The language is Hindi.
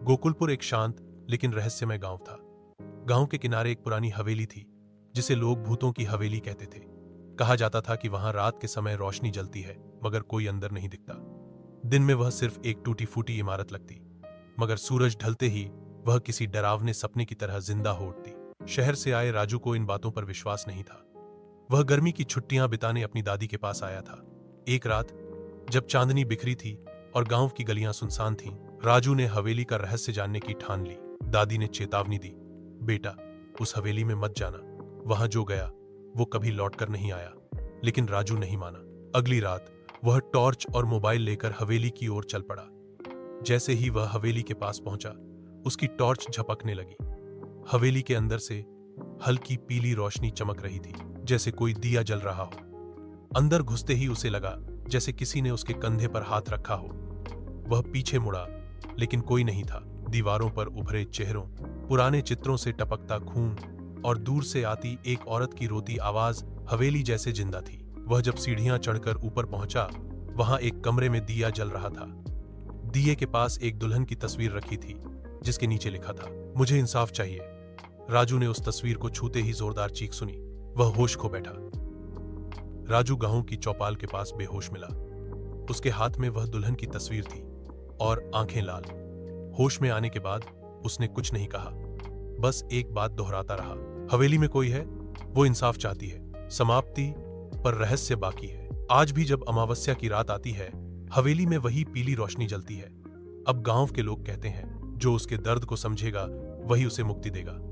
गोकुलपुर एक शांत लेकिन रहस्यमय गांव था। गांव के किनारे एक पुरानी हवेली थी जिसे लोग भूतों की हवेली कहते थे। कहा जाता था कि वहां रात के समय रोशनी जलती है मगर कोई अंदर नहीं दिखता। दिन में वह सिर्फ एक टूटी फूटी इमारत लगती, मगर सूरज ढलते ही वह किसी डरावने सपने की तरह जिंदा हो उठती। शहर से आए राजू को इन बातों पर विश्वास नहीं था। वह गर्मी की छुट्टियां बिताने अपनी दादी के पास आया था। एक रात जब चांदनी बिखरी थी और गांव की गलियां सुनसान थीं, राजू ने हवेली का रहस्य जानने की ठान ली। दादी ने चेतावनी दी, बेटा उस हवेली में मत जाना, वहां जो गया वो कभी लौटकर नहीं आया। लेकिन राजू नहीं माना। अगली रात वह टॉर्च और मोबाइल लेकर हवेली की ओर चल पड़ा। जैसे ही वह हवेली के पास पहुंचा, उसकी टॉर्च झपकने लगी। हवेली के अंदर से हल्की पीली रोशनी चमक रही थी, जैसे कोई दिया जल रहा हो। अंदर घुसते ही उसे लगा जैसे किसी ने उसके कंधे पर हाथ रखा हो। वह पीछे मुड़ा, लेकिन कोई नहीं था। दीवारों पर उभरे चेहरों, पुराने चित्रों से टपकता खून और दूर से आती एक औरत की रोती आवाज हवेली जैसे जिंदा थी। वह जब सीढ़ियां चढ़कर ऊपर पहुंचा, वहां एक कमरे में दिया जल रहा था। दिए के पास एक दुल्हन की तस्वीर रखी थी जिसके नीचे लिखा था, मुझे इंसाफ चाहिए। राजू ने उस तस्वीर को छूते ही जोरदार चीख सुनी। वह होश खो बैठा। राजू गांव की चौपाल के पास बेहोश मिला। उसके हाथ में वह दुल्हन की तस्वीर थी और आंखें लाल। होश में आने के बाद उसने कुछ नहीं कहा, बस एक बात दोहराता रहा, हवेली में कोई है, वो इंसाफ चाहती है। समाप्ति, पर रहस्य बाकी है। आज भी जब अमावस्या की रात आती है, हवेली में वही पीली रोशनी जलती है। अब गांव के लोग कहते हैं, जो उसके दर्द को समझेगा वही उसे मुक्ति देगा।